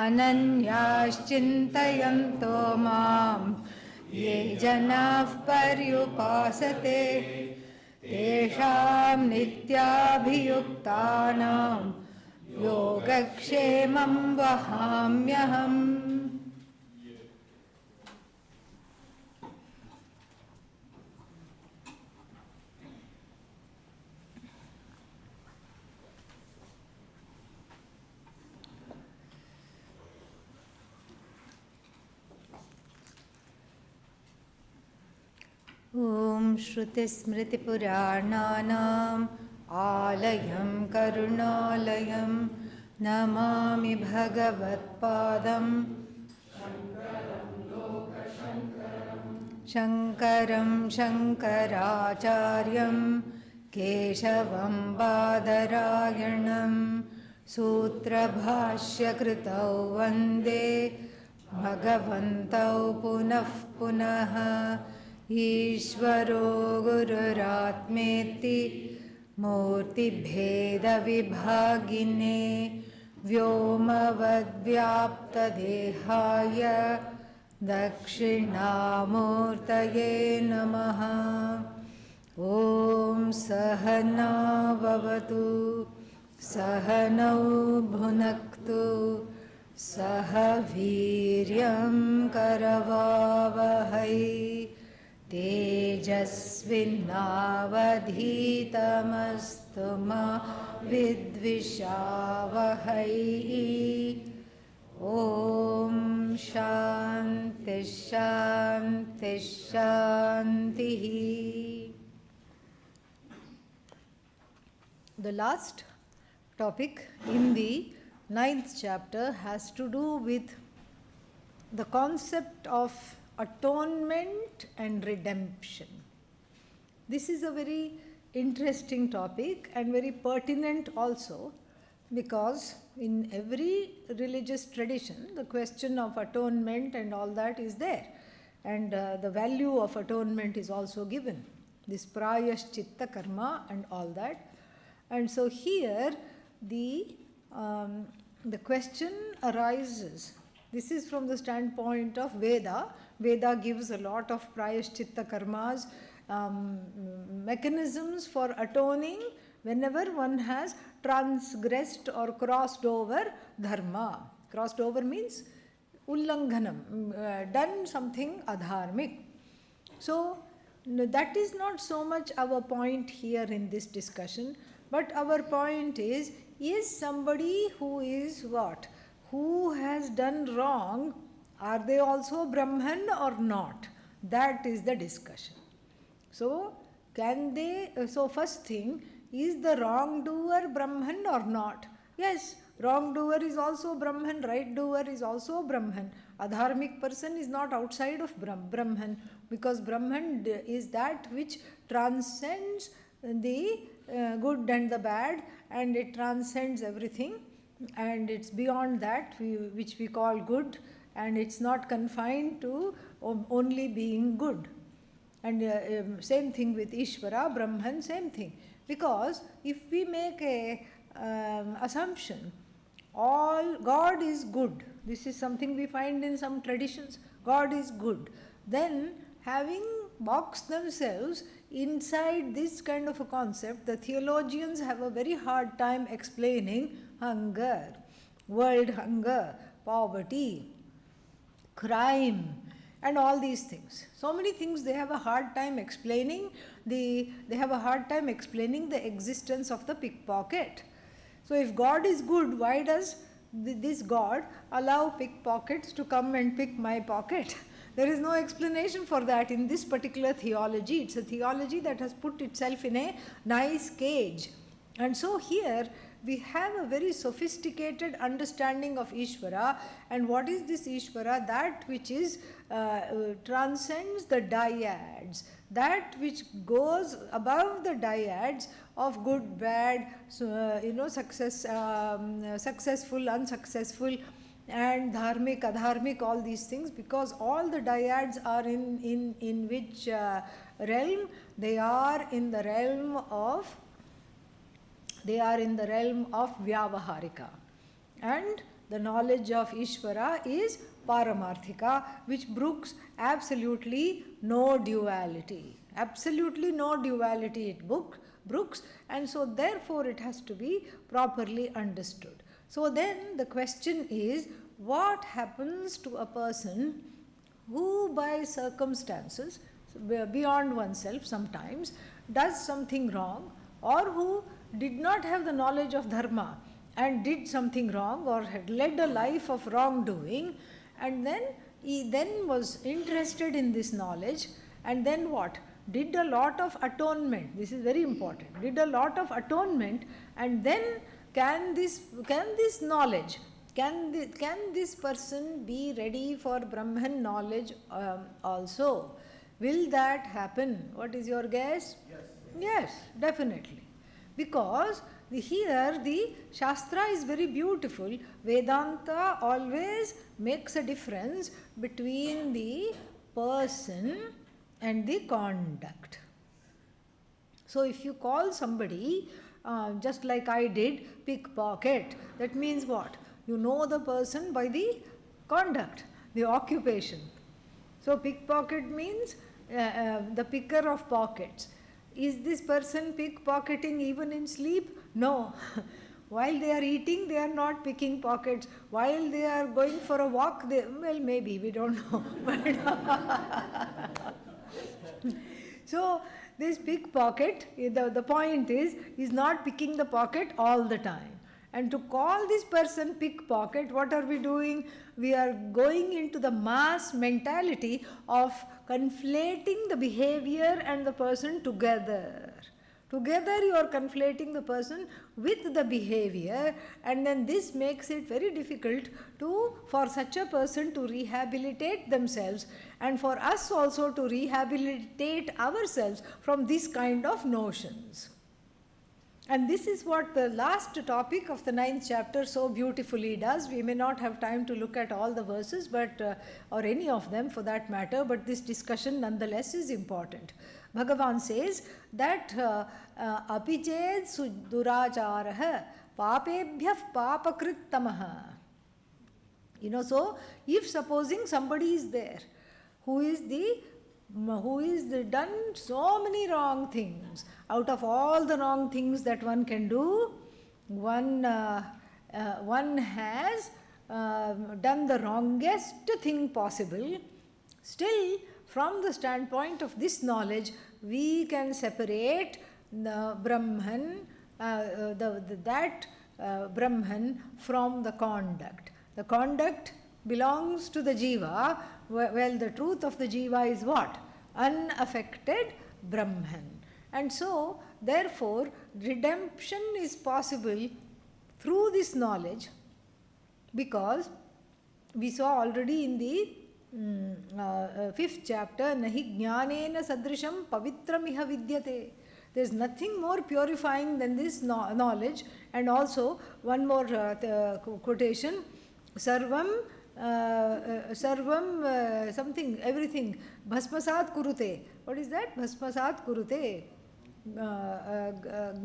अनन्याश्चिन्तयन्तो मां ये जनाः पर्युपासते तेषां नित्याभियुक्तानां योगक्षेमं वहाम्यहम्. ॐ श्रुतिस्मृतिपुराणानाम् आलयं करुणालयं नमामि भगवत्पादं शङ्करं शङ्कराचार्यं केशवं बादरायणं सूत्रभाष्यकृतौ वन्दे भगवन्तौ पुनः पुनः. ईश्वरो गुरुरात्मेति मूर्तिभेदविभागिने व्योमवद्व्याप्तदेहाय दक्षिणामूर्तये नमः. ॐ सहना भवतु सहनौ भुनक्तु सह वीर्यं करवावहै तेजस्विनावधीतमस्तु मा विद्विषावहै. ॐ शान्ति शान्ति शान्तिः. The last topic in the 9th chapter has to do with the concept of atonement and redemption. This is a very interesting topic and very pertinent also, because in every religious tradition the question of atonement and all that is there, and the value of atonement is also given, this prayashchitta karma and all that. And so here the question arises. This is from the standpoint of Veda. Veda gives a lot of prayashchitta karmas, mechanisms for atoning whenever one has transgressed or crossed over dharma. Crossed over means ullanghanam, done something adharmic. So that is not so much our point here in this discussion, but our point is somebody who is what? Who has done wrong, are they also Brahman or not? That is the discussion. So, can they, so first thing, is the wrongdoer Brahman or not? Yes, wrongdoer is also Brahman, right doer is also Brahman. Adharmic person is not outside of Brahman, because Brahman is that which transcends the good and the bad, and it transcends everything. And it's beyond that, which we call good, and it's not confined to only being good. And same thing with Ishvara, Brahman, same thing. Because if we make a assumption, all God is good, this is something we find in some traditions, God is good, then having boxed themselves inside this kind of a concept, the theologians have a very hard time explaining hunger, world hunger, poverty, crime, and all these things. So many things they have a hard time explaining. They have a hard time explaining the existence of the pickpocket. So if God is good, why does this God allow pickpockets to come and pick my pocket? There is no explanation for that in this particular theology. It's a theology that has put itself in a nice cage. And so here we have a very sophisticated understanding of Ishvara. And what is this Ishvara? That which is transcends the dyads, that which goes above the dyads of good, bad, successful, unsuccessful, and dharmic, adharmic, all these things, because all the dyads are in which realm? They are in the realm of vyavaharika. And the knowledge of Ishvara is Paramarthika, which brooks absolutely no duality. Absolutely no duality it brooks, and so therefore it has to be properly understood. So then the question is, what happens to a person who by circumstances beyond oneself sometimes does something wrong, or who did not have the knowledge of dharma and did something wrong, or had led a life of wrongdoing, and then he then was interested in this knowledge, and then what? Did a lot of atonement. This is very important. Did a lot of atonement, and then can this knowledge, can this person be ready for Brahman knowledge also? Will that happen? What is your guess? Yes. Yes, definitely. Because here the Shastra is very beautiful. Vedanta always makes a difference between the person and the conduct. So if you call somebody, just like I did, pickpocket, that means what? You know the person by the conduct, the occupation. So pickpocket means the picker of pockets. Is this person pickpocketing even in sleep? No. While they are eating, they are not picking pockets. While they are going for a walk, well, maybe, we don't know. So this pickpocket, the point is not picking the pocket all the time. And to call this person pickpocket, what are we doing? We are going into the mass mentality of conflating the behavior and the person together. Together you are conflating the person with the behavior, and then this makes it very difficult for such a person to rehabilitate themselves, and for us also to rehabilitate ourselves from this kind of notions. And this is what the last topic of the 9th chapter so beautifully does. We may not have time to look at all the verses, or any of them for that matter, but this discussion nonetheless is important. Bhagavan says that apiched suduracharah papebhyah papakrittamaha. So if supposing somebody is there who is done so many wrong things, out of all the wrong things that one can do, one has done the wrongest thing possible. Still, from the standpoint of this knowledge, we can separate the Brahman, Brahman from the conduct. The conduct belongs to the Jiva. Well, the truth of the Jiva is what? Unaffected Brahman. And so, therefore, redemption is possible through this knowledge, because we saw already in the 5th chapter, Nahi jnanena sadrisham pavitramiha vidyate. There is nothing more purifying than this knowledge. And also, one more quotation, Sarvam something, everything, bhasmasat kurute. What is that? Bhasmasat kurute.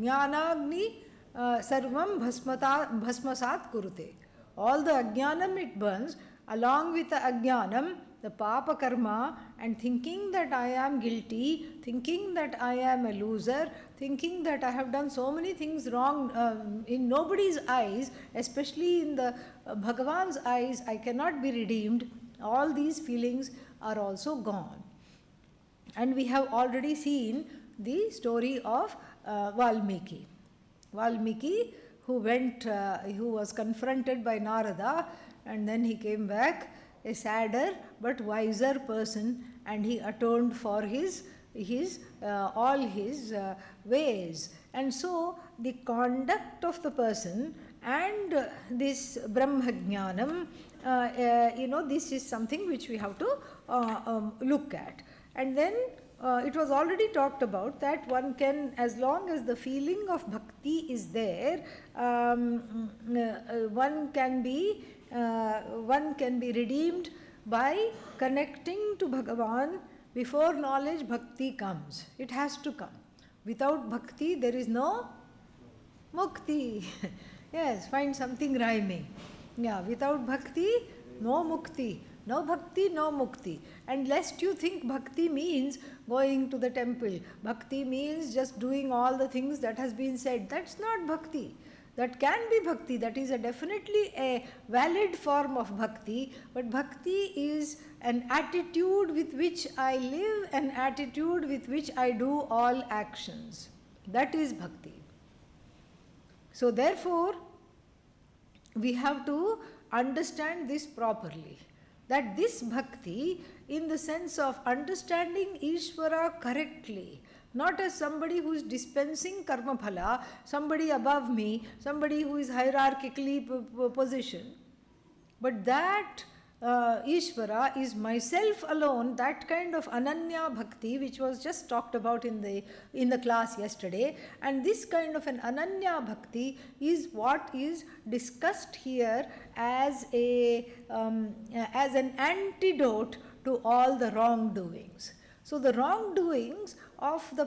Jnanagni sarvam bhasmasat kurute. All the ajnanam it burns, along with the ajnanam, the papa karma, and thinking that I am guilty, thinking that I am a loser, thinking that I have done so many things wrong in nobody's eyes, especially in the Bhagavan's eyes, I cannot be redeemed. All these feelings are also gone. And we have already seen the story of Valmiki. Valmiki, who was confronted by Narada, and then he came back a sadder but wiser person, and he atoned for all his ways. And so the conduct of the person and this Brahmajnanam, this is something which we have to look at. And then it was already talked about that one can, as long as the feeling of bhakti is there, one can be redeemed by connecting to Bhagavan. Before knowledge, bhakti comes. It has to come. Without bhakti, there is no mukti. Yes, find something rhyming. Yeah, without bhakti, no mukti. No bhakti, no mukti. And lest you think bhakti means going to the temple. Bhakti means just doing all the things that has been said. That's not bhakti. That can be bhakti. That is definitely a valid form of bhakti. But bhakti is an attitude with which I live, an attitude with which I do all actions. That is bhakti. So therefore, we have to understand this properly. That this bhakti, in the sense of understanding Ishvara correctly, not as somebody who is dispensing karma phala, somebody above me, somebody who is hierarchically positioned, but that Ishvara is myself alone, that kind of ananya bhakti which was just talked about in the class yesterday, and this kind of an ananya bhakti is what is discussed here as an antidote to all the wrongdoings. So the wrongdoings of the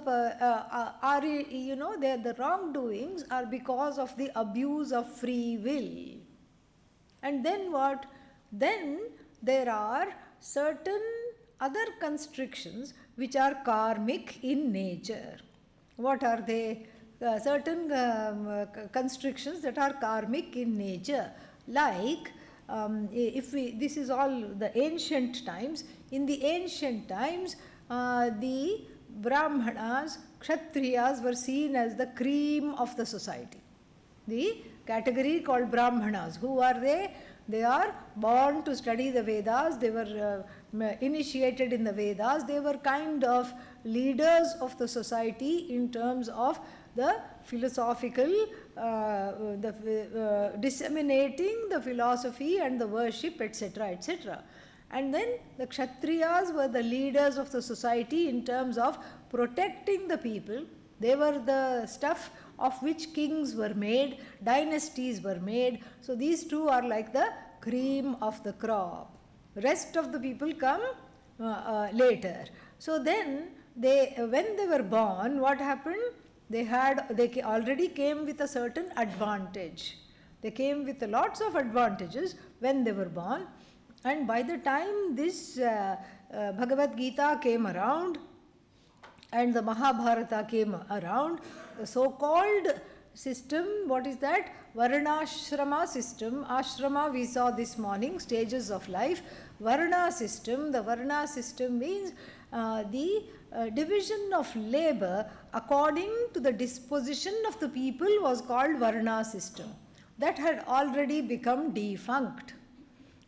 the wrongdoings are because of the abuse of free will. And then what? Then there are certain other constrictions which are karmic in nature. What are they? Certain constrictions that are karmic in nature. Like, this is all the ancient times. In the ancient times, the Brahmanas, Kshatriyas were seen as the cream of the society. The category called Brahmanas. Who are they? They are born to study the Vedas. They were initiated in the Vedas. They were kind of leaders of the society in terms of the philosophical, disseminating the philosophy and the worship, etc., etc. And then the Kshatriyas were the leaders of the society in terms of protecting the people. They were the stuff of which kings were made, dynasties were made. So these two are like the cream of the crop. Rest of the people come later. So then, when they were born, what happened? They already came with a certain advantage. They came with lots of advantages when they were born. And by the time this Bhagavad Gita came around, and the Mahabharata came around, the so-called system, what is that? Varnashrama system. Ashrama we saw this morning, stages of life. Varna system, the Varna system means the division of labor according to the disposition of the people was called Varna system. That had already become defunct.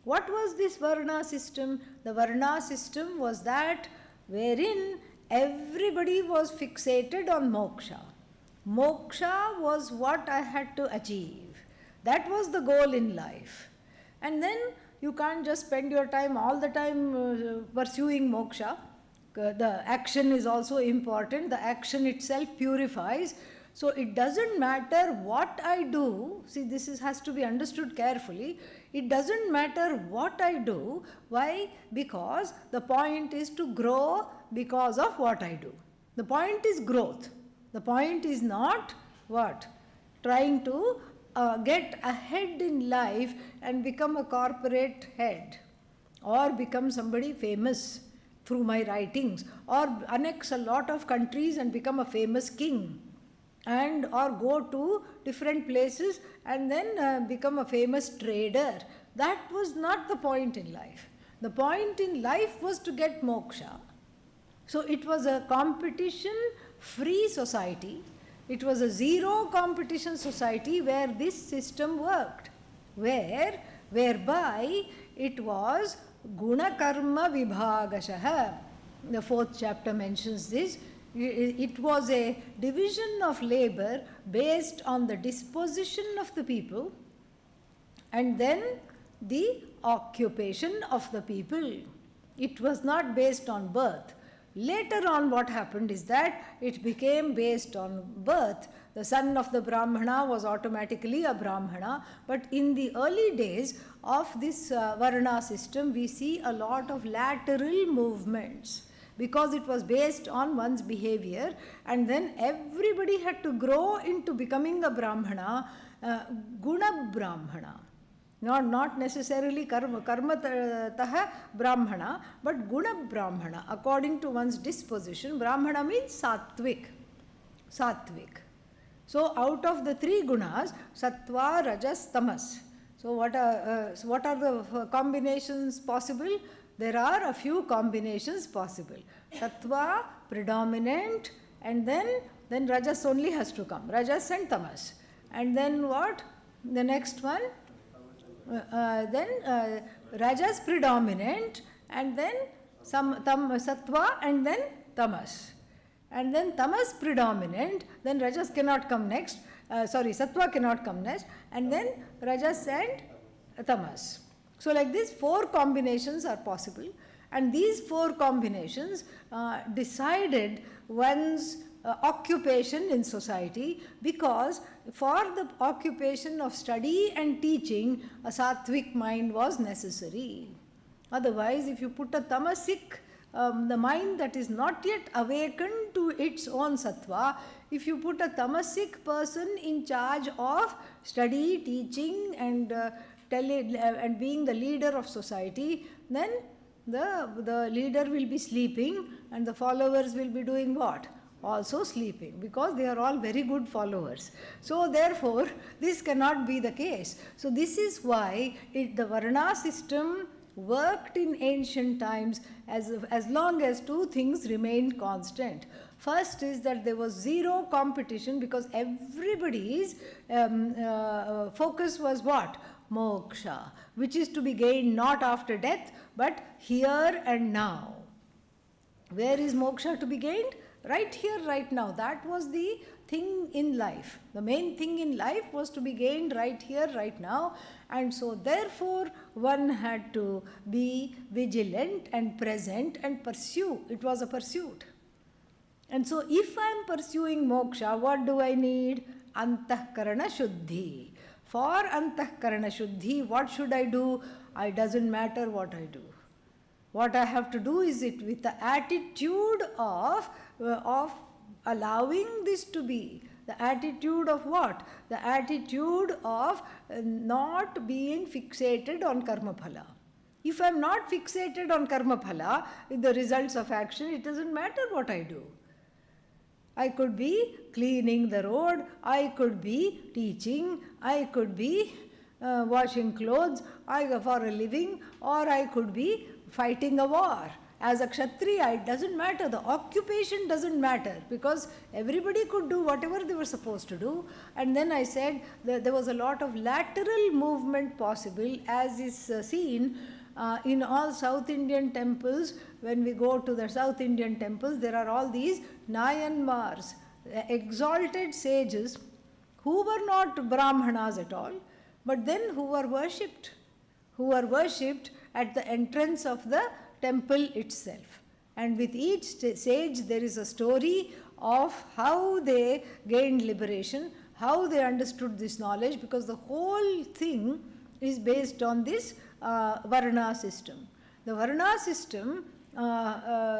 What was this Varna system? The Varna system was that wherein everybody was fixated on moksha. Moksha was what I had to achieve. That was the goal in life. And then you can't just spend your time all the time pursuing moksha. The action is also important. The action itself purifies. So it doesn't matter what I do. See, this has to be understood carefully. It doesn't matter what I do. Why? Because the point is to grow because of what I do. The point is growth. The point is not what? Trying to get ahead in life and become a corporate head, or become somebody famous through my writings, or annex a lot of countries and become a famous king, and or go to different places and then become a famous trader. That was not the point in life. The point in life was to get moksha. So it was a competition-free society. It was a zero competition society where this system worked, whereby it was guna karma vibhagashaha. The 4th chapter mentions this. It was a division of labor based on the disposition of the people and then the occupation of the people. It was not based on birth. Later on what happened is that it became based on birth. The son of the Brahmana was automatically a Brahmana, but in the early days of this Varna system, we see a lot of lateral movements because it was based on one's behavior, and then everybody had to grow into becoming a Brahmana, Guna Brahmana. not necessarily karmataha brahmana, but guna brahmana. According to one's disposition, brahmana means sattvic. Sattvic. So out of the three gunas, sattva, rajas, tamas. So what are the combinations possible? There are a few combinations possible. Sattva, predominant, and then rajas only has to come. Rajas and tamas. And then what? The next one? Then rajas predominant, and then sattva, and then tamas. And then tamas predominant, then rajas cannot come next. Sattva cannot come next, and then rajas and tamas. So like this, 4 combinations are possible, and these 4 combinations decided one's occupation in society, because for the occupation of study and teaching, a sattvic mind was necessary. Otherwise, if you put a tamasic, the mind that is not yet awakened to its own sattva, if you put a tamasic person in charge of study, teaching, and being the leader of society, then the leader will be sleeping and the followers will be doing what? Also sleeping, because they are all very good followers. So therefore, this cannot be the case. So this is why the Varna system worked in ancient times as long as 2 things remained constant. First is that there was zero competition, because everybody's focus was what? Moksha, which is to be gained not after death, but here and now. Where is moksha to be gained? Right here, right now. That was the thing in life. The main thing in life was to be gained right here, right now. And so therefore, one had to be vigilant and present and pursue. It was a pursuit. And so if I am pursuing moksha, what do I need? Antahkarana Shuddhi. For Antahkarana Shuddhi, what should I do? It doesn't matter what I do. What I have to do is it with the attitude of allowing this to be. The attitude of what? The attitude of not being fixated on karma phala. If I am not fixated on karma phala, the results of action, it doesn't matter what I do. I could be cleaning the road, I could be teaching, I could be washing clothes for a living, or I could be fighting a war. As a Kshatriya, it doesn't matter. The occupation doesn't matter, because everybody could do whatever they were supposed to do. And then I said that there was a lot of lateral movement possible, as is seen in all South Indian temples. When we go to the South Indian temples, there are all these Nayanmars, exalted sages who were not Brahmanas at all, but then who were worshipped at the entrance of the temple itself. And with each sage there is a story of how they gained liberation, how they understood this knowledge, because the whole thing is based on this Varna system. The Varna system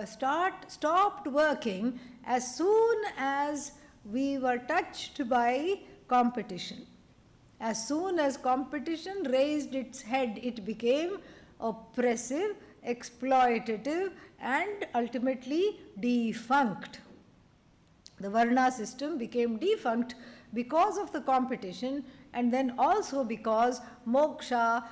stopped working as soon as we were touched by competition. As soon as competition raised its head, it became oppressive, exploitative, and ultimately defunct. The Varna system became defunct because of the competition, and then also because moksha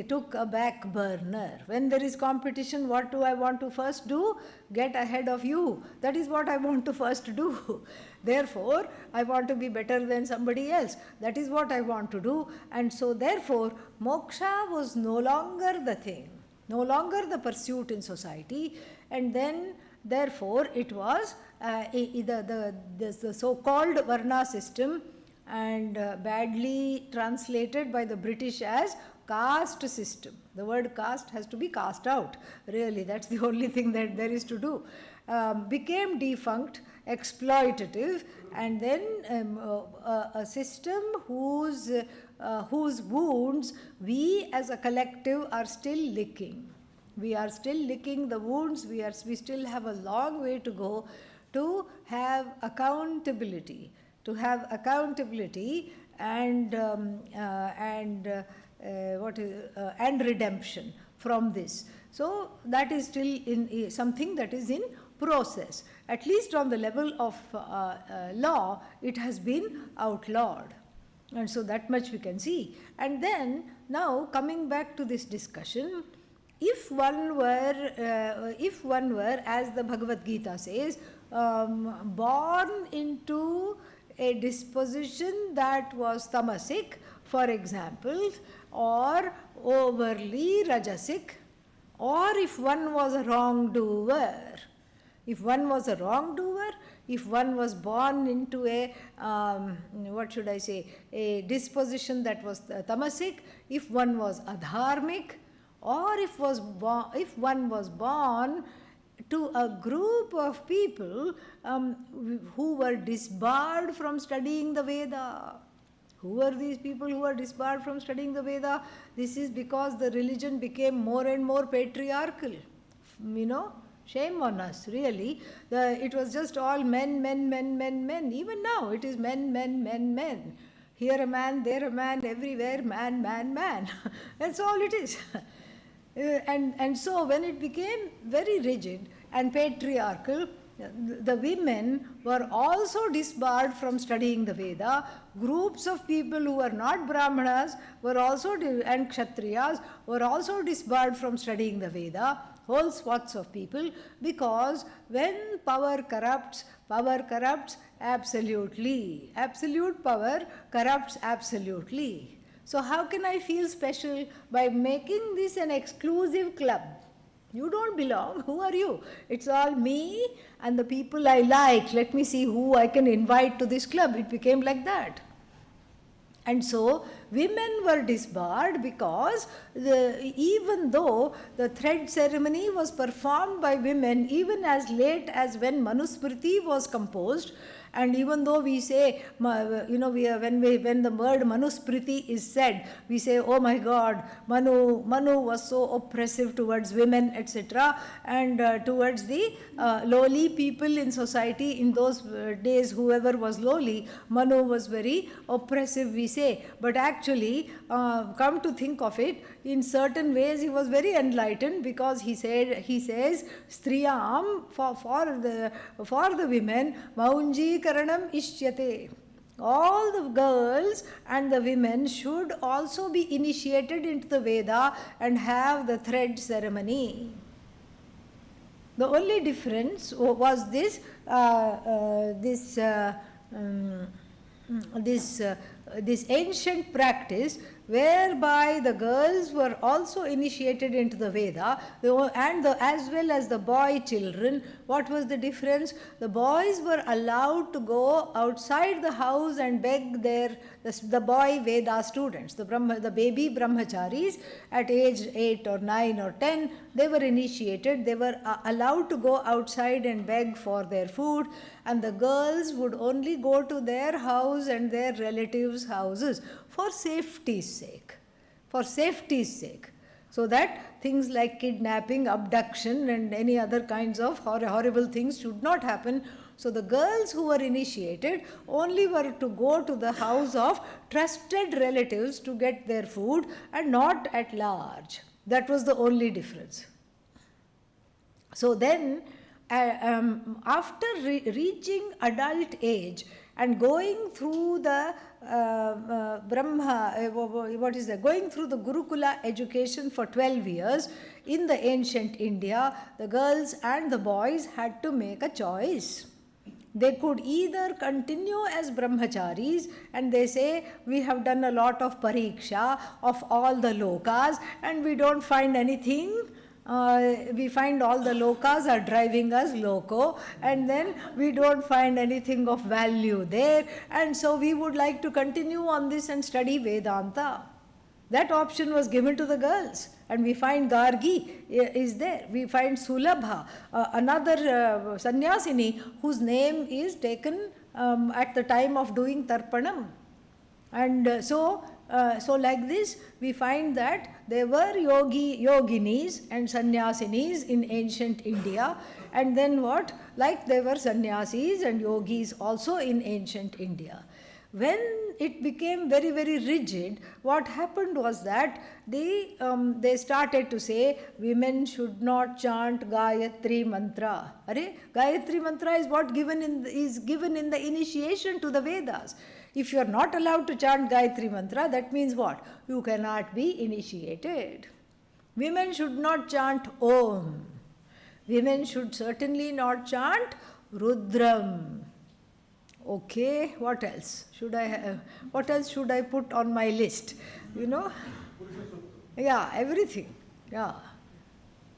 took a back burner. When there is competition, what do I want to first do? Get ahead of you. That is what I want to first do. Therefore, I want to be better than somebody else. That is what I want to do. And so therefore, moksha was no longer the thing, no longer the pursuit in society. And then therefore it was the so-called Varna system, and badly translated by the British as caste system. The word caste has to be cast out. Really, that's the only thing that there is to do. Became defunct, exploitative, and then a system whose wounds we as a collective are still licking. We are still licking the wounds. We still have a long way to go to have accountability. And and redemption from this. So that is still in something that is in process. At least on the level of law, it has been outlawed. And so that much we can see. And then now coming back to this discussion, if one were, as the Bhagavad Gita says, born into a disposition that was tamasic, for example, or overly rajasic, or if one was a wrongdoer, if one was born into a, a disposition that was tamasic, if one was adharmic, or if one was born to a group of people who were disbarred from studying the Veda. Who are these people who are disbarred from studying the Veda? This is because the religion became more and more patriarchal. Shame on us, really. It was just all men. Even now, it is men. Here a man, there a man, everywhere man. That's all it is. And so when it became very rigid and patriarchal, the women were also disbarred from studying the Veda. Groups of people who were not Brahmanas and Kshatriyas were also disbarred from studying the Veda. Whole swaths of people, because when power corrupts absolutely. Absolute power corrupts absolutely. So how can I feel special by making this an exclusive club? You don't belong. Who are you? It's all me and the people I like. Let me see who I can invite to this club. It became like that. And so women were disbarred because even though the thread ceremony was performed by women even as late as when Manusmriti was composed, and even though we say, when the word Manusmriti is said, we say, oh my God, Manu was so oppressive towards women, etc., and towards the lowly people in society. In those days, whoever was lowly, Manu was very oppressive, we say. But actually, come to think of it, in certain ways he was very enlightened, because he says, Striyam, for the women, Maunji Karanam Ishyate. All the girls and the women should also be initiated into the Veda and have the thread ceremony. The only difference was this ancient practice whereby the girls were also initiated into the Veda, as well as the boy children. What was the difference? The boys were allowed to go outside the house and beg the boy Veda students, the baby brahmacharis at age 8 or 9 or 10. They were initiated. They were allowed to go outside and beg for their food, and the girls would only go to their house and their relatives' houses for safety's sake. So that things like kidnapping, abduction, and any other kinds of horrible things should not happen. So the girls who were initiated only were to go to the house of trusted relatives to get their food, and not at large. That was the only difference. So then, after reaching adult age and going through the going through the Gurukula education for 12 years in the ancient India, the girls and the boys had to make a choice. They could either continue as brahmacharis, and they say, we have done a lot of pariksha of all the lokas and we don't find anything. We find all the lokas are driving us loco, and then we don't find anything of value there, and so we would like to continue on this and study Vedanta. That option was given to the girls, and we find Gargi is there. We find Sulabha, another sannyasini whose name is taken at the time of doing Tarpanam. And so like this, we find that there were yoginis and sannyasinis in ancient India, and then what? Like there were sannyasis and yogis also in ancient India. When it became very, very rigid, what happened was that they started to say women should not chant Gayatri mantra. Gayatri mantra is what is given in the initiation to the Vedas. If you are not allowed to chant Gayatri mantra, that means what? You cannot be initiated. Women should not chant Om. Women should certainly not chant Rudram. Okay, what else should I have? What else should I put on my list? Yeah, everything. Yeah.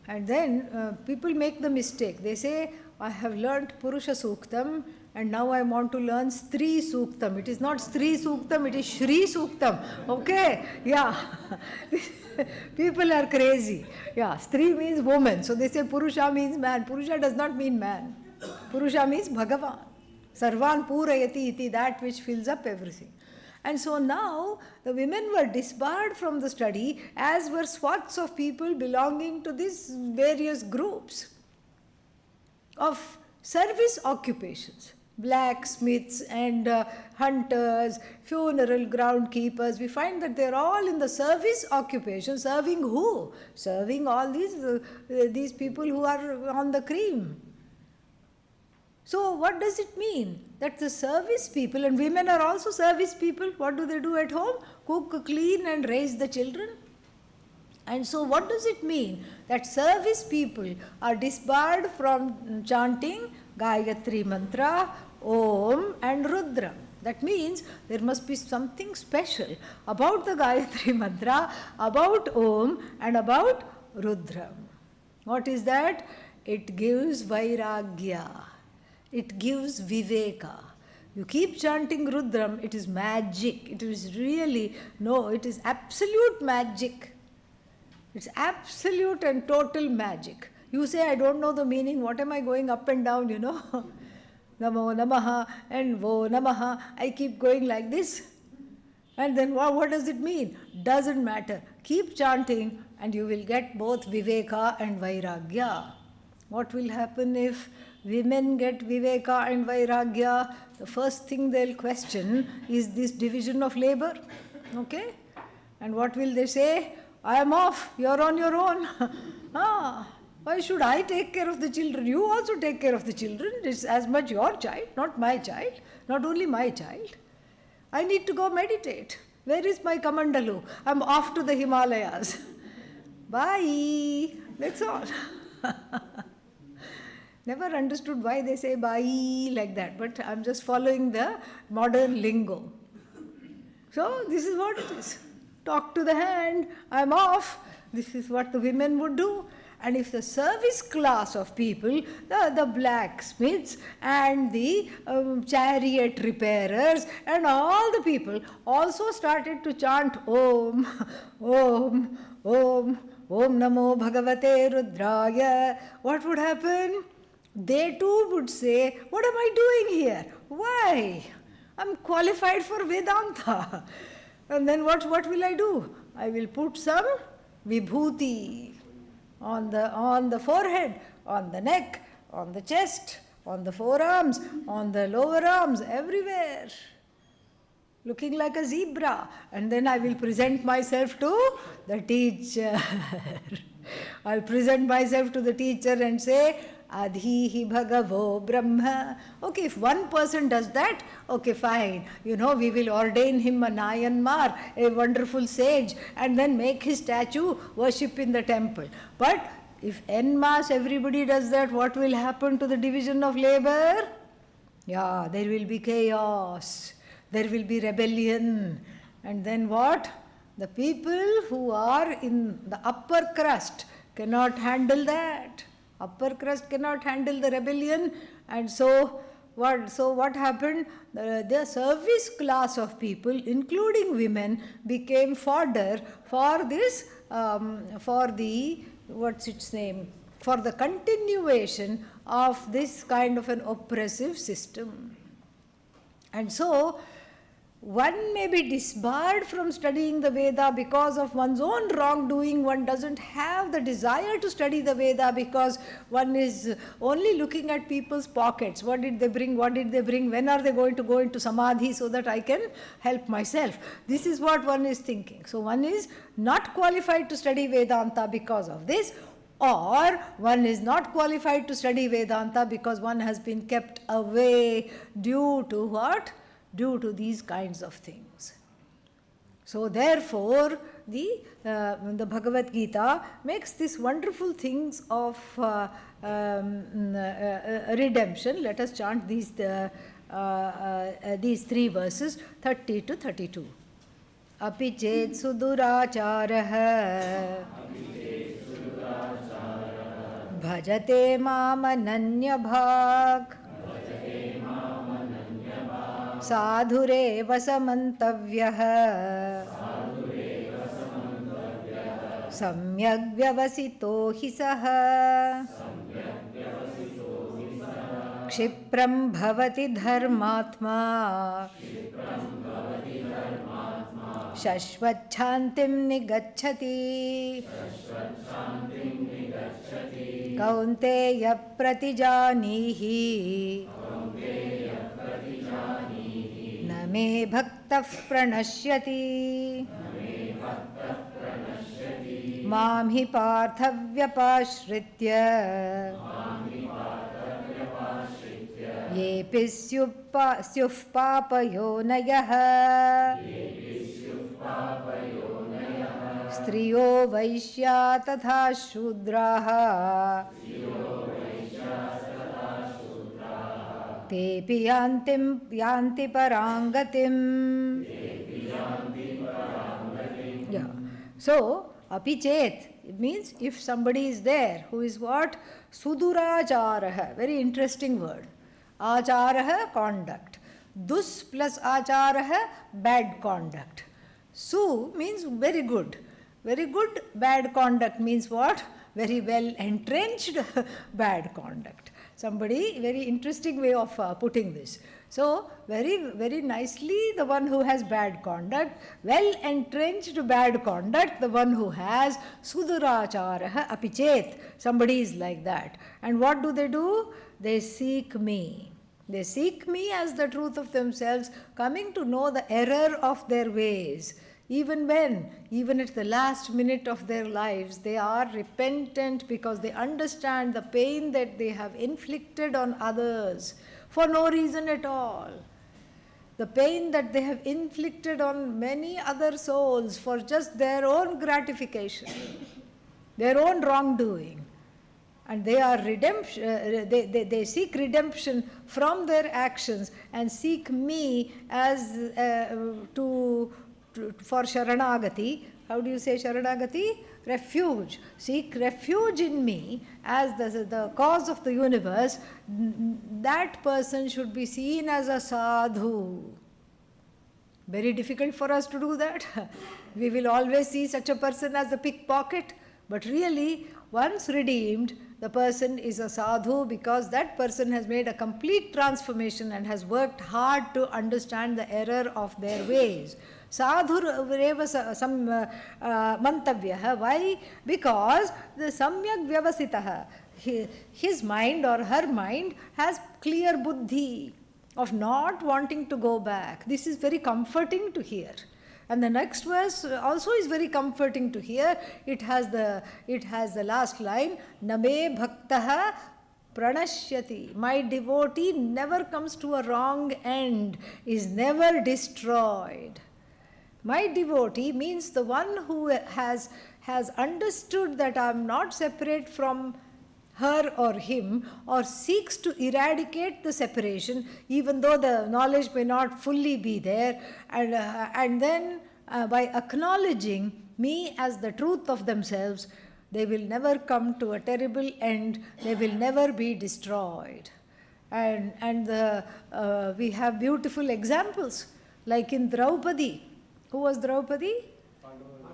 And then people make the mistake. They say, I have learnt Purusha Suktam and now I want to learn Stri Suktam. It is not Stri Suktam, it is Shri Suktam. Okay? Yeah. People are crazy. Yeah, Stri means woman. So they say Purusha means man. Purusha does not mean man. Purusha means Bhagavan. Sarvan Purayati iti, that which fills up everything. And so now the women were disbarred from the study, as were swaths of people belonging to these various groups of service occupations. Blacksmiths and hunters, funeral groundkeepers. We find that they're all in the service occupation. Serving who? Serving all these people who are on the cream. So what does it mean? That the service people, and women are also service people, what do they do at home? Cook, clean and raise the children. And so what does it mean? That service people are disbarred from chanting Gayatri mantra, Om and Rudram. That means there must be something special about the Gayatri mantra, about Om and about Rudram. What is that? It gives Vairagya. It gives Viveka. You keep chanting Rudram, it is magic. It is really, it is absolute magic. It's absolute and total magic. You say, I don't know the meaning, what am I going up and down, Namo Namaha and Vo Namaha. I keep going like this. And then what does it mean? Doesn't matter. Keep chanting and you will get both Viveka and Vairagya. What will happen if women get Viveka and Vairagya? The first thing they'll question is this division of labor. Okay? And what will they say? I am off, you're on your own. Why should I take care of the children? You also take care of the children. It's as much your child, not my child, not only my child. I need to go meditate. Where is my Kamandalu? I'm off to the Himalayas. Bye. That's all. Never understood why they say bye like that, but I'm just following the modern lingo. So this is what it is. Talk to the hand, I'm off. This is what the women would do. And if the service class of people, the blacksmiths and the chariot repairers and all the people also started to chant Om, Om, Om, Om Namo Bhagavate Rudraya, what would happen? They too would say, what am I doing here? Why? I'm qualified for Vedanta. And then what will I do? I will put some vibhuti on the forehead, on the neck, on the chest, on the forearms, on the lower arms, everywhere. Looking like a zebra. And then I will present myself to the teacher. I'll present myself to the teacher and say, Adhihi Bhagavo Brahma. Okay, if one person does that, okay, fine. We will ordain him a Nayanmar, a wonderful sage, and then make his statue, worship in the temple. But if en masse everybody does that, what will happen to the division of labor? Yeah, there will be chaos. There will be rebellion. And then what? The people who are in the upper crust cannot handle that. Upper crust cannot handle the rebellion, and so what happened? The service class of people, including women, became fodder for this, for the continuation of this kind of an oppressive system. And so one may be disbarred from studying the Veda because of one's own wrongdoing. One doesn't have the desire to study the Veda because one is only looking at people's pockets. What did they bring? What did they bring? When are they going to go into Samadhi so that I can help myself? This is what one is thinking. So one is not qualified to study Vedanta because of this, or one is not qualified to study Vedanta because one has been kept away due to what? Due to these kinds of things. So therefore, the Bhagavad Gita makes these wonderful things of redemption. Let us chant these 3 verses, 30 to 32. Api chet suduracharah bhajate mam ananya bhag साधुरेव समन्तव्यः सम्यग् व्यवसितो हि सः क्षिप्रं भवति धर्मात्मा शश्वच्छान्तिं निगच्छति कौन्तेय प्रतिजानीहि मे भक्तः प्रणश्यति मां हि पार्थव्यपाश्रित्य येऽपि स्युः पापयोनयः स्त्रियो वैश्या तथा शूद्राः तेऽपि यान्ति पराङ्गतिम्. Yeah. So, api chet, it means if somebody is there who is what? Suduracharah, very interesting word. Acharah, conduct. Dus plus acharah, bad conduct. Su means very good. Very good bad conduct means what? Very well entrenched bad conduct. Somebody, very interesting way of putting this. So, very, very nicely, the one who has bad conduct, well entrenched bad conduct, the one who has suduracharah apichet. Somebody is like that. And what do? They seek me. They seek me as the truth of themselves, coming to know the error of their ways. Even at the last minute of their lives, they are repentant because they understand the pain that they have inflicted on others for no reason at all. The pain that they have inflicted on many other souls for just their own gratification, their own wrongdoing. And they are they seek redemption from their actions and seek me as for Sharanagati. How do you say Sharanagati? Refuge. Seek refuge in me as the cause of the universe. That person should be seen as a sadhu. Very difficult for us to do that. We will always see such a person as a pickpocket. But really, once redeemed, the person is a sadhu because that person has made a complete transformation and has worked hard to understand the error of their ways. Sadhureva mantavyah. Why? Because the samyak vyavasitaha, his mind or her mind has clear buddhi of not wanting to go back. This is very comforting to hear. And the next verse also is very comforting to hear. It has the last line, Name bhaktaha pranashyati. My devotee never comes to a wrong end, is never destroyed. My devotee means the one who has understood that I am not separate from her or him, or seeks to eradicate the separation, even though the knowledge may not fully be there, and then by acknowledging me as the truth of themselves, they will never come to a terrible end, they will never be destroyed. And we have beautiful examples, like in Draupadi. Who was Draupadi?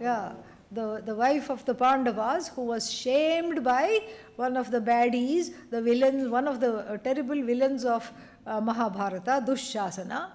Yeah, the wife of the Pandavas, who was shamed by one of the baddies, the villains, one of the terrible villains of Mahabharata, Dushasana,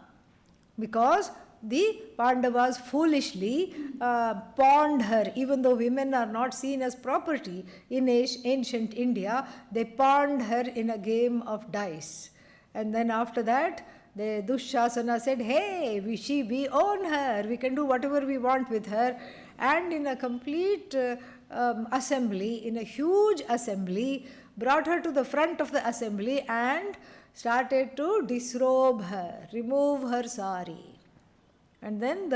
because the Pandavas foolishly pawned her. Even though women are not seen as property in ancient India, they pawned her in a game of dice. And then after that, the Dushasana said, hey, we own her, we can do whatever we want with her. And in a complete assembly, in a huge assembly, brought her to the front of the assembly and started to disrobe her, remove her sari. And then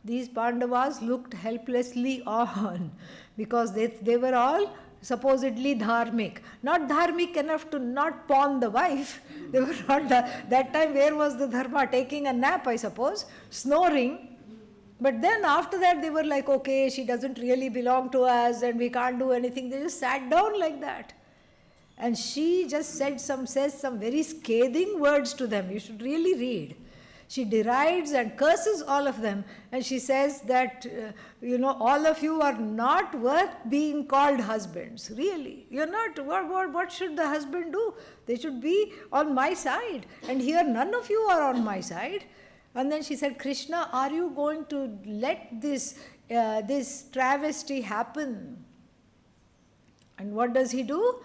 these Pandavas looked helplessly on because they were all supposedly dharmic. Not dharmic enough to not pawn the wife. They were not, that time where was the dharma? Taking a nap, I suppose, snoring. But then after that they were like, okay, she doesn't really belong to us and we can't do anything. They just sat down like that. And she just says some very scathing words to them. You should really read. She derides and curses all of them, and she says that, all of you are not worth being called husbands. Really, you're not. What should the husband do? They should be on my side. And here none of you are on my side. And then she said, Krishna, are you going to let this travesty happen? And what does he do?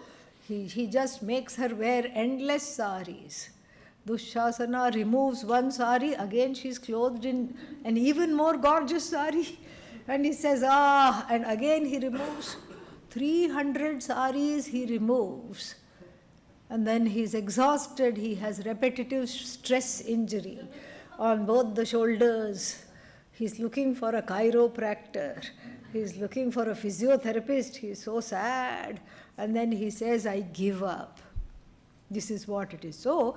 He just makes her wear endless saris. Dushasana removes one sari, again she is clothed in an even more gorgeous sari. And he says, and again he removes 300 saris he removes. And then he is exhausted, he has repetitive stress injury on both the shoulders. He is looking for a chiropractor, he is looking for a physiotherapist, he is so sad. And then he says, I give up. This is what it is. So,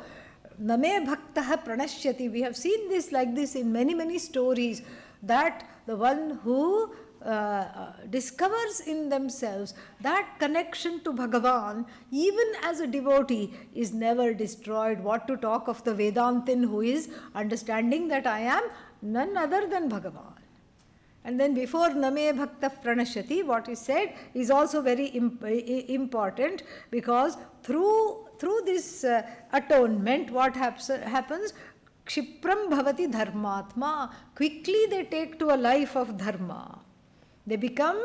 Name bhaktaha pranashyati. We have seen this like this in many, many stories, that the one who discovers in themselves that connection to Bhagavan, even as a devotee, is never destroyed. What to talk of the Vedantin who is understanding that I am none other than Bhagavan. And then before Name Bhakta Pranashyati, what is said is also very important, because through this atonement, what happens? Kshipram bhavati dharmatma. Quickly they take to a life of dharma. They become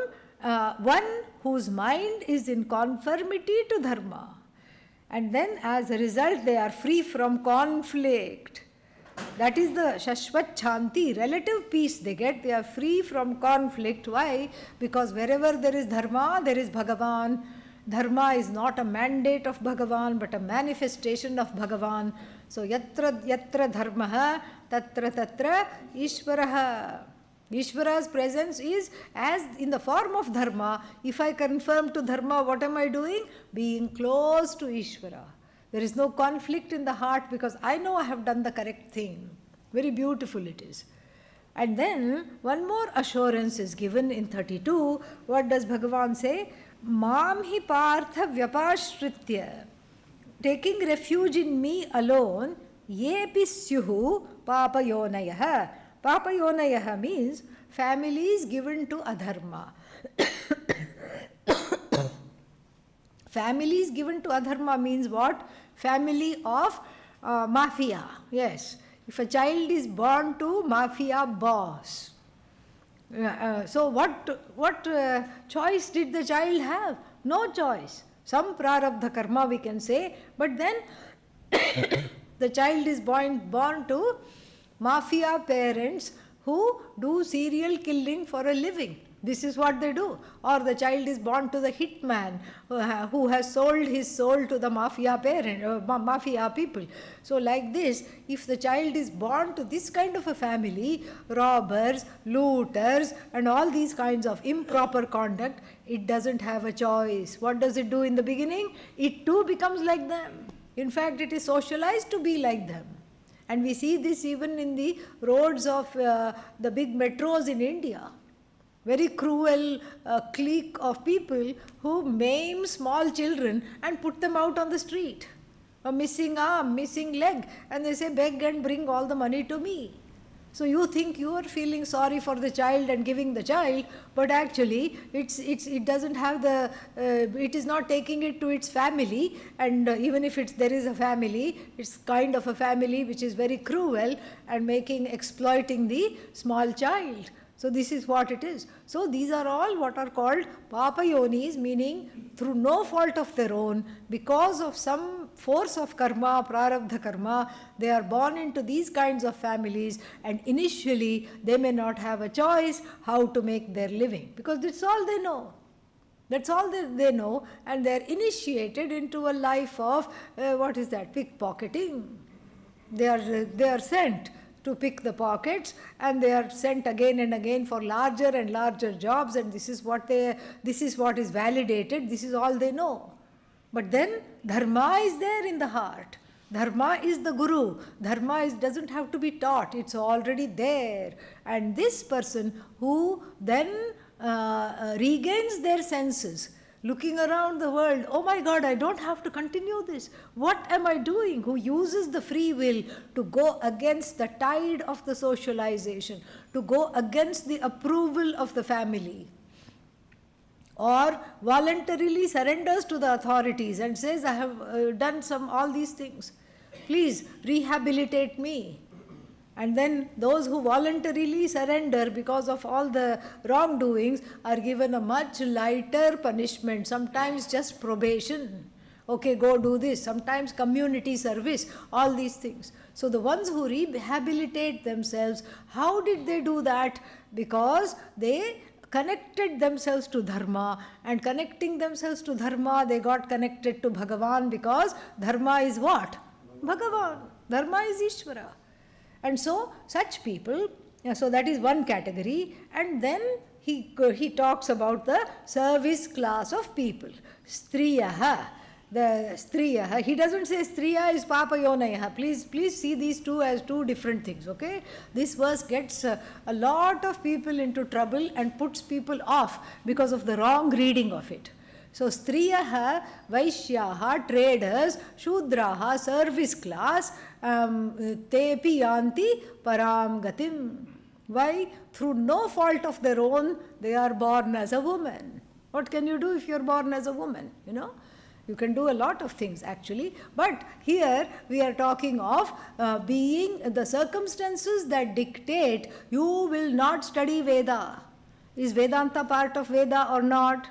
one whose mind is in conformity to dharma. And then as a result, they are free from conflict. That is the Shashvat Chanti, relative peace they get. They are free from conflict. Why? Because wherever there is dharma, there is Bhagavan. Dharma is not a mandate of Bhagavan, but a manifestation of Bhagavan. So, yatra dharmaha, tatra Ishvaraha. Ishvara's presence is as in the form of dharma. If I conform to dharma, what am I doing? Being close to Ishvara. There is no conflict in the heart because I know I have done the correct thing. Very beautiful it is. And then one more assurance is given in 32. What does Bhagavan say? Mam hi partha vyapashritya. Taking refuge in me alone, yepi syuhu papayonayaha. Papayonayaha means families given to adharma. Families given to adharma means what? Family of mafia. Yes. If a child is born to mafia boss, so what choice did the child have? No choice. Some prarabdha karma we can say, but then the child is born to mafia parents who do serial killing for a living. This is what they do. Or the child is born to the hitman who has sold his soul to the mafia mafia people. So like this, if the child is born to this kind of a family, robbers, looters and all these kinds of improper conduct, it doesn't have a choice. What does it do in the beginning? It too becomes like them. In fact, it is socialized to be like them. And we see this even in the roads of the big metros in India. Very cruel clique of people who maim small children and put them out on the street. A missing arm, missing leg, and they say, beg and bring all the money to me. So you think you are feeling sorry for the child and giving the child, but actually it doesn't have the, it is not taking it to its family, and even if there is a family, it's kind of a family which is very cruel and exploiting the small child. So this is what it is. So these are all what are called Papa Yonis, meaning through no fault of their own, because of some force of karma, prarabdha karma, they are born into these kinds of families, and initially they may not have a choice how to make their living, because that's all they know. That's all they know, and they are initiated into a life of, pickpocketing. They are sent to pick the pockets, and they are sent again and again for larger and larger jobs, and this is what is validated, this is all they know. But then dharma is there in the heart. Dharma is the guru. Dharma doesn't have to be taught, it's already there. And this person who then regains their senses, looking around the world, oh my God, I don't have to continue this. What am I doing? Who uses the free will to go against the tide of the socialization, to go against the approval of the family, or voluntarily surrenders to the authorities and says, I have done all these things. Please rehabilitate me. And then those who voluntarily surrender because of all the wrongdoings are given a much lighter punishment, sometimes just probation. Okay, go do this, sometimes community service, all these things. So the ones who rehabilitate themselves, how did they do that? Because they connected themselves to dharma, and connecting themselves to dharma, they got connected to Bhagavan, because dharma is what? Bhagavan. Dharma is Ishvara. And so such people, so that is one category, and then he talks about the service class of people. Striyaha. The Striyaha, he doesn't say Striya is Papa Yonayaha. Please see these two as two different things, okay? This verse gets a lot of people into trouble and puts people off because of the wrong reading of it. So Striyaha, Vaishyaha, traders, Shudraha, service class, Tepi yanti param gatim. Why? Through no fault of their own, they are born as a woman. What can you do if you are born as a woman? You can do a lot of things actually, but here we are talking of being the circumstances that dictate you will not study Veda. Is Vedanta part of Veda or not?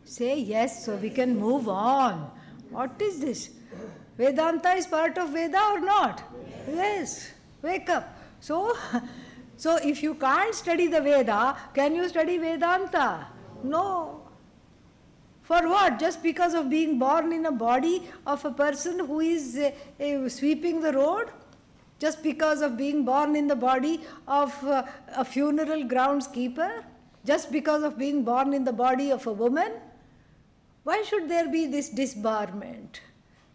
Say yes, so we can move on. What is this? Vedanta is part of Veda or not? Yes. Wake up. So if you can't study the Veda, can you study Vedanta? No. For what? Just because of being born in a body of a person who is sweeping the road? Just because of being born in the body of a funeral groundskeeper? Just because of being born in the body of a woman? Why should there be this disbarment?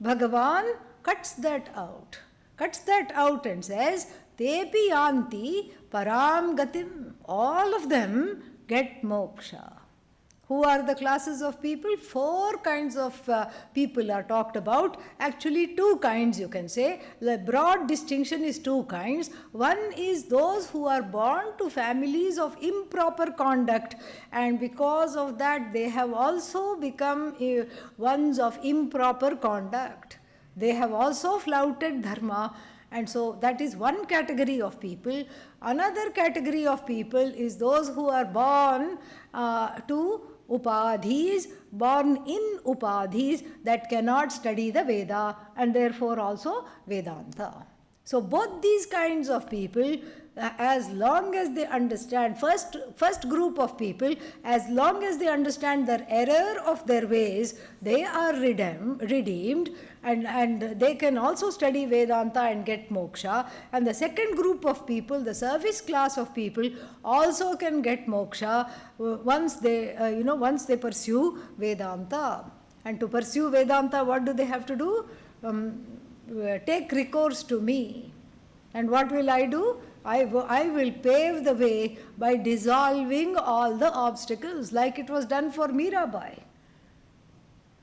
Bhagavan cuts that out and says, Tepi yanti param gatim. All of them get moksha. Who are the classes of people? 4 kinds of people are talked about. Actually 2 kinds you can say. The broad distinction is 2 kinds. One is those who are born to families of improper conduct, and because of that they have also become ones of improper conduct. They have also flouted dharma, and so that is one category of people. Another category of people is those who are born to upadhis, born in upadhis that cannot study the Veda, and therefore also Vedanta. So both these kinds of people, as long as they understand, first group of people, as long as they understand the error of their ways, they are redeemed, and they can also study Vedanta and get moksha. And the second group of people, the service class of people, also can get moksha once they pursue Vedanta. And to pursue Vedanta, what do they have to do? Take recourse to me. And what will I do? I will pave the way by dissolving all the obstacles, like it was done for Mirabai.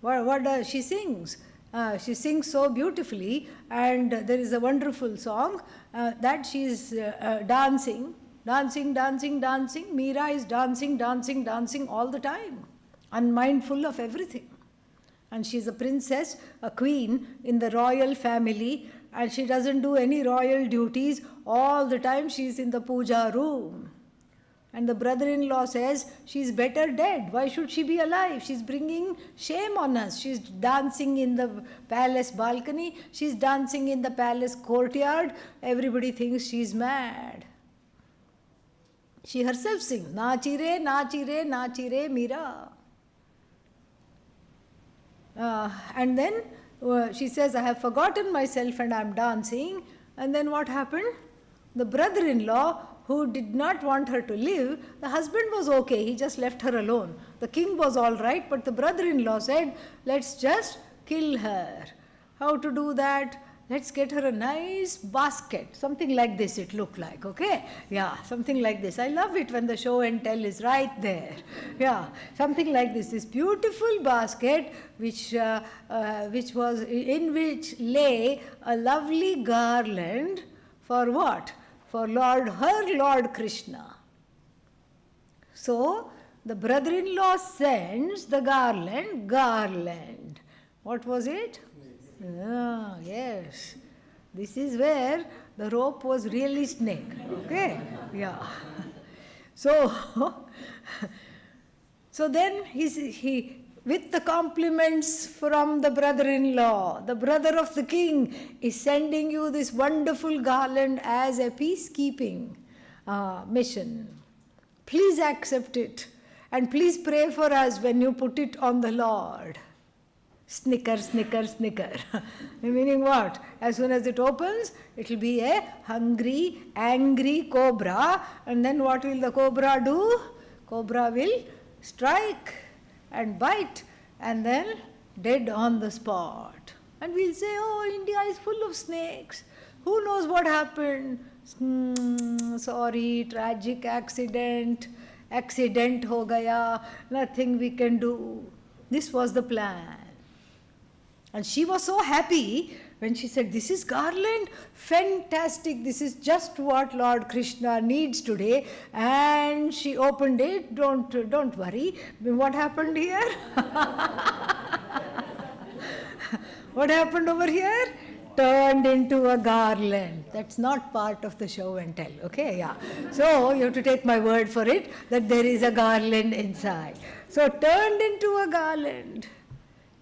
What she sings? She sings so beautifully, and there is a wonderful song that she is dancing. Dancing, dancing, dancing. Meera is dancing, dancing, dancing all the time, unmindful of everything. And she's a princess, a queen in the royal family, and she doesn't do any royal duties. All the time she's in the puja room. And the brother-in-law says, she's better dead. Why should she be alive? She's bringing shame on us. She's dancing in the palace balcony. She's dancing in the palace courtyard. Everybody thinks she's mad. She herself sings, Nachire, Nachire, Nachire, Meera. And then she says, I have forgotten myself and I'm dancing. And then what happened? The brother-in-law, who did not want her to live, the husband was okay, he just left her alone. The king was all right, but the brother-in-law said, let's just kill her. How to do that? Let's get her a nice basket, something like this it looked like, okay? Yeah, something like this. I love it when the show and tell is right there. Yeah, something like this beautiful basket which was, in which lay a lovely garland for what? For her Lord Krishna. So, the brother-in-law sends the garland. What was it? Yes. This is where the rope was really snake. Okay? Yeah. So then he with the compliments from the brother-in-law, the brother of the king is sending you this wonderful garland as a peacekeeping mission. Please accept it, and please pray for us when you put it on the Lord. Snicker, snicker, snicker. Meaning what? As soon as it opens, it will be a hungry, angry cobra, and then what will the cobra do? Cobra will strike and bite, and then dead on the spot. And we'll say, oh, India is full of snakes. Who knows what happened? Sorry, tragic accident ho gaya, nothing we can do. This was the plan. And she was so happy when she said, this is garland, fantastic, this is just what Lord Krishna needs today. And she opened it, don't worry. What happened here? What happened over here? Turned into a garland. That's not part of the show and tell, okay? Yeah. So you have to take my word for it that there is a garland inside. So turned into a garland.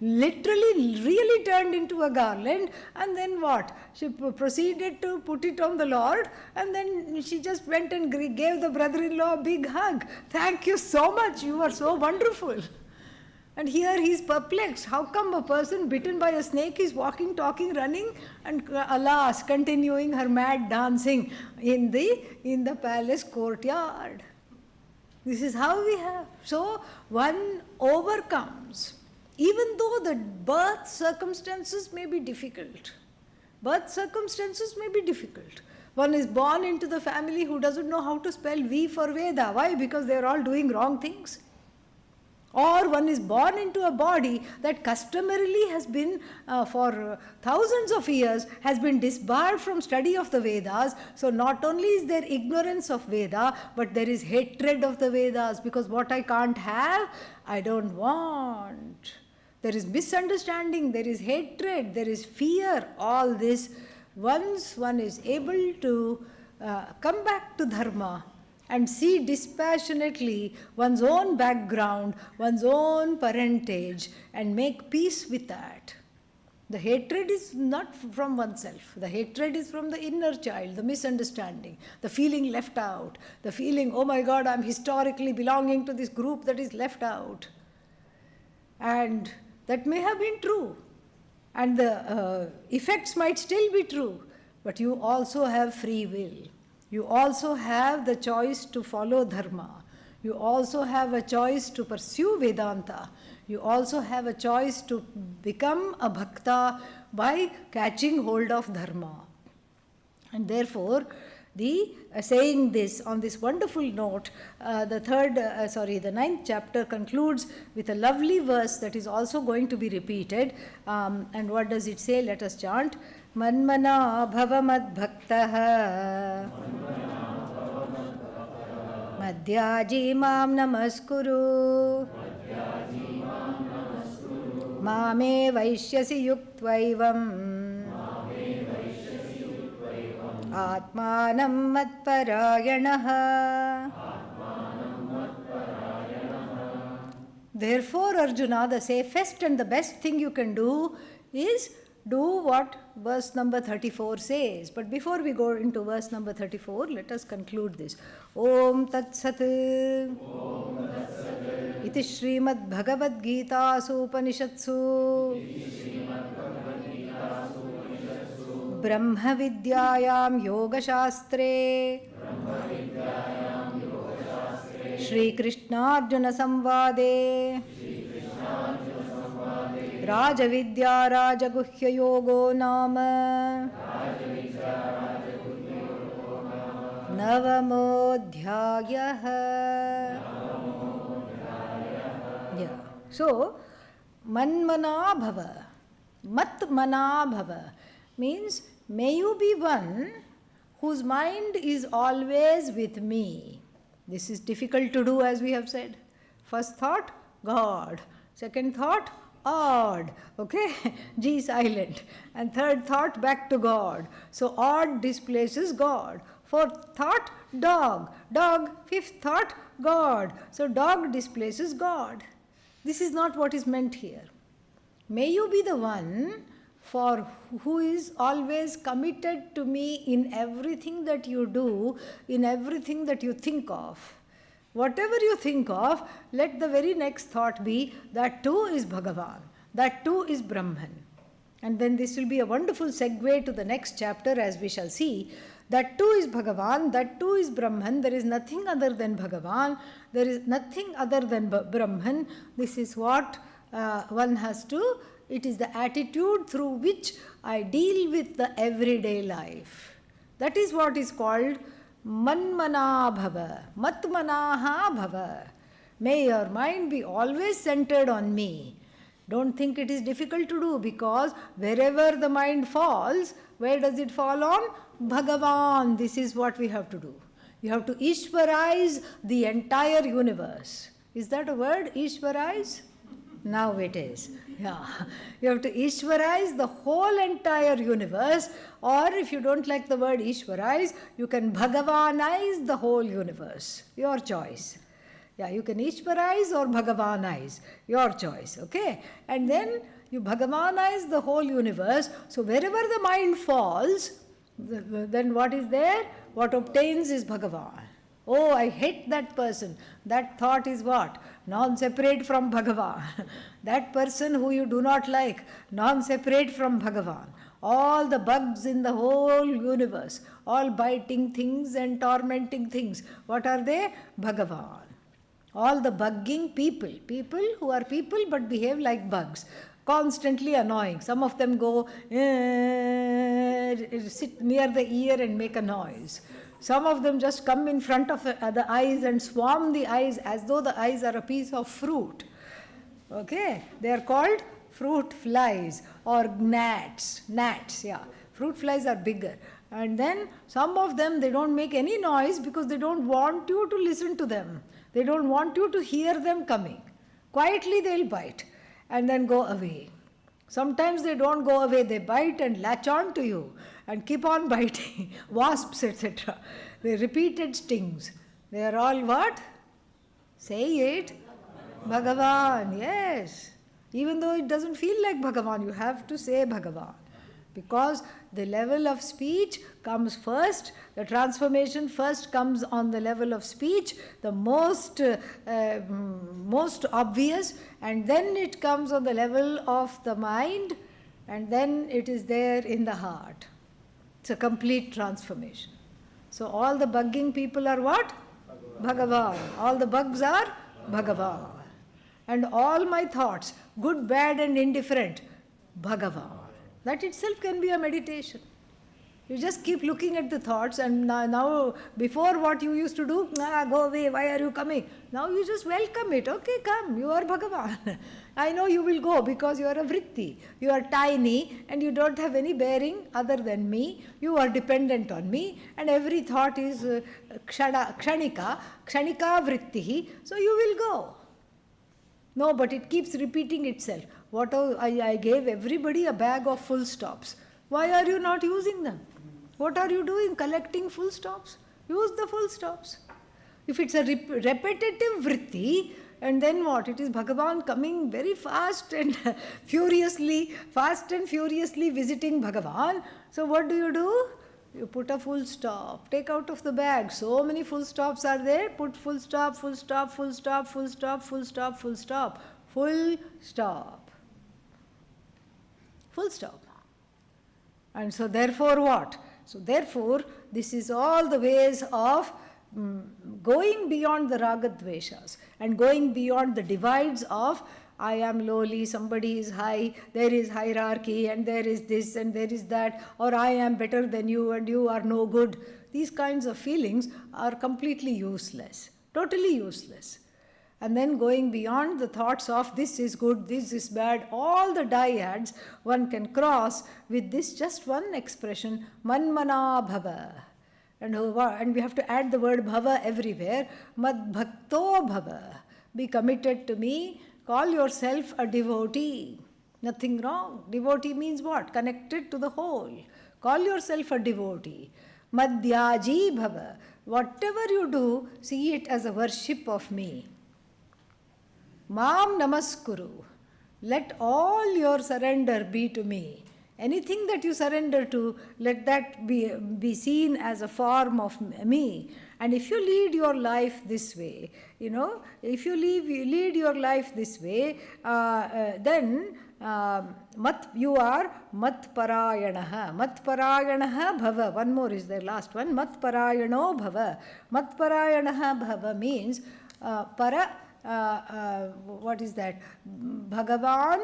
Literally, really turned into a garland, and then what? She proceeded to put it on the Lord, and then she just went and gave the brother-in-law a big hug. Thank you so much, you are so wonderful. And here he is perplexed. How come a person bitten by a snake is walking, talking, running, and alas, continuing her mad dancing in the palace courtyard? This is how we have. So one overcomes. Even though the birth circumstances may be difficult. Birth circumstances may be difficult. One is born into the family who doesn't know how to spell V for Veda. Why? Because they are all doing wrong things. Or one is born into a body that customarily has been, for thousands of years, has been disbarred from study of the Vedas. So not only is there ignorance of Veda, but there is hatred of the Vedas, because what I can't have, I don't want. There is misunderstanding, there is hatred, there is fear, all this. Once one is able to come back to Dharma and see dispassionately one's own background, one's own parentage, and make peace with that. The hatred is not from oneself. The hatred is from the inner child, the misunderstanding, the feeling left out, the feeling, oh my God, I'm historically belonging to this group that is left out. And that may have been true, and the effects might still be true, but you also have free will. You also have the choice to follow Dharma. You also have a choice to pursue Vedanta. You also have a choice to become a bhakta by catching hold of Dharma. And therefore, saying this on this wonderful note, the ninth chapter concludes with a lovely verse that is also going to be repeated. And what does it say? Let us chant. Manmana bhava mad bhaktaha madhyaji mam namaskuru mame vaishyasi yuktvaivam atmanam matparayanaha. Therefore, Arjuna, the safest and the best thing you can do is do what verse number 34 says. But before we go into verse number 34, let us conclude this. Om Tat Sat. Iti Srimad Bhagavad Gita Upanishatsu Brahma Vidyayam Yoga Shastre Shri Krishna Arjuna Samvade Raja Vidya Raja Guhya Yogo Nama Navamodhyayaha. Yeah. So, Manmana Bhava, Matmana Bhava means may you be one whose mind is always with me. This is difficult to do, as we have said. First thought, God. Second thought, odd. Okay? G silent. And third thought, back to God. So odd displaces God. Fourth thought, dog. Dog. Fifth thought, God. So dog displaces God. This is not what is meant here. May you be the one for who is always committed to me in everything that you do, in everything that you think of. Whatever you think of, let the very next thought be, that too is Bhagavan, that too is Brahman. And then this will be a wonderful segue to the next chapter, as we shall see. That too is Bhagavan, that too is Brahman. There is nothing other than Bhagavan, there is nothing other than Brahman. This is what one has to. It is the attitude through which I deal with the everyday life. That is what is called Manmana Bhava, Matmanaha Bhava. May your mind be always centered on me. Don't think it is difficult to do, because wherever the mind falls, where does it fall on? Bhagavan. This is what we have to do. You have to Ishwarize the entire universe. Is that a word? Ishwarize? Now it is. Yeah. You have to Ishwarize the whole entire universe, or if you don't like the word Ishwarize, you can Bhagavanize the whole universe. Your choice. Yeah, you can Ishwarize or Bhagavanize. Your choice. Okay? And then you Bhagavanize the whole universe. So wherever the mind falls, then what is there? What obtains is Bhagavan. Oh, I hate that person. That thought is what? Non-separate from Bhagavan. That person who you do not like, non-separate from Bhagavan. All the bugs in the whole universe, all biting things and tormenting things, what are they? Bhagavan. All the bugging people who are people but behave like bugs, constantly annoying. Some of them go, sit near the ear and make a noise. Some of them just come in front of the eyes and swarm the eyes as though the eyes are a piece of fruit. Okay? They are called fruit flies or gnats. Gnats, yeah. Fruit flies are bigger. And then some of them, they don't make any noise because they don't want you to listen to them. They don't want you to hear them coming. Quietly they'll bite and then go away. Sometimes they don't go away, they bite and latch on to you and keep on biting. Wasps, etc. They repeated stings. They are all what? Say it. Bhagavan, yes. Even though it doesn't feel like Bhagavan, you have to say Bhagavan. Because the level of speech comes first, the transformation first comes on the level of speech, the most obvious, and then it comes on the level of the mind, and then it is there in the heart. It's a complete transformation. So all the bugging people are what? Bhagavan. All the bugs are Bhagavan. And all my thoughts, good, bad and indifferent, Bhagavan. That itself can be a meditation. You just keep looking at the thoughts, and now before what you used to do, go away, why are you coming? Now you just welcome it. Okay, come, you are Bhagavan. I know you will go because you are a vritti. You are tiny and you don't have any bearing other than me. You are dependent on me, and every thought is kshanika vrittihi. So you will go. No, but it keeps repeating itself. I gave everybody a bag of full stops. Why are you not using them? What are you doing? Collecting full stops? Use the full stops. If it's a repetitive vritti, and then what? It is Bhagavan coming very fast and furiously visiting Bhagavan. So what do? You put a full stop. Take out of the bag. So many full stops are there. Put full stop, full stop, full stop, full stop, full stop, full stop. Full stop. Full stop. And so therefore what? So therefore, this is all the ways of going beyond the ragadveshas and going beyond the divides of I am lowly, somebody is high, there is hierarchy, and there is this and there is that, or I am better than you and you are no good. These kinds of feelings are completely useless, totally useless. And then going beyond the thoughts of this is good, this is bad, all the dyads one can cross with this just one expression, manmana bhava. And we have to add the word bhava everywhere, mad bhakto bhava. Be committed to me, call yourself a devotee. Nothing wrong. Devotee means what? Connected to the whole. Call yourself a devotee. Madhyaji bhava. Whatever you do, see it as a worship of me. Mam namaskuru. Let all your surrender be to me. Anything that you surrender to, let that be seen as a form of me. And if you lead your life this way, if you lead your life this way, then you are matparayanaha. Matparayanaha bhava. One more is there, last one. Matparayano bhava. Matparayanaha bhava means what is that? Bhagavan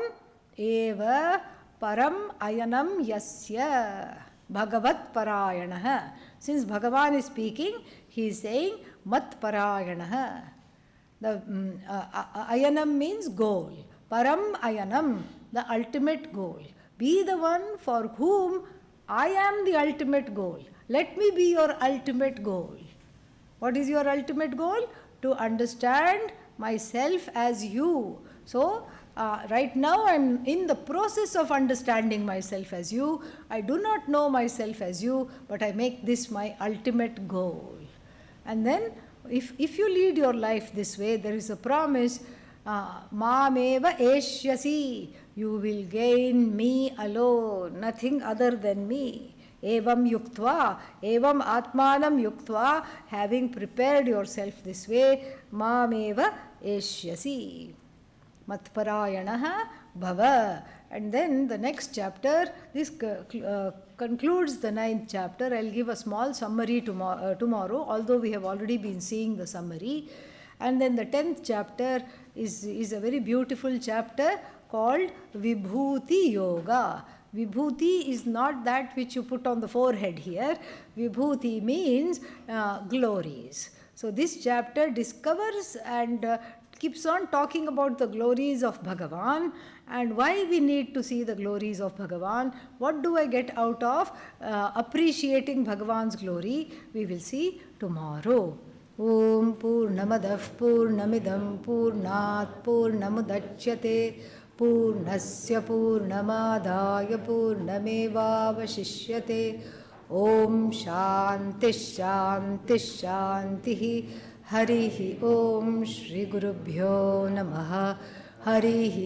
eva param ayanam yasya. Bhagavat parayanaha. Since Bhagavan is speaking, he is saying mat parayanaha. The ayanam means goal. Param ayanam, the ultimate goal. Be the one for whom I am the ultimate goal. Let me be your ultimate goal. What is your ultimate goal? To understand myself as you. So, right now I am in the process of understanding myself as you. I do not know myself as you, but I make this my ultimate goal. And then, if you lead your life this way, there is a promise, Mameva eshyasi, you will gain me alone, nothing other than me. Evam yuktva, evam atmanam yuktva, having prepared yourself this way, Mameva eshyasi. Matparayanaha bhava. And then the next chapter, this concludes the 9th chapter. I'll give a small summary tomorrow, although we have already been seeing the summary. And then the 10th chapter is a very beautiful chapter called Vibhuti Yoga. Vibhuti is not that which you put on the forehead here. Vibhuti means glories. So this chapter discovers and keeps on talking about the glories of Bhagavan and why we need to see the glories of Bhagavan. What do I get out of appreciating Bhagavan's glory? We will see tomorrow. Om Purnamadav Purnamidam Purnat Purnamudachyate Purnasya Purnamadaya Purnamevavashishyate. Om Shanti Shanti Shanti. Harihi Om Shri Gurubhyo Namaha. Harihi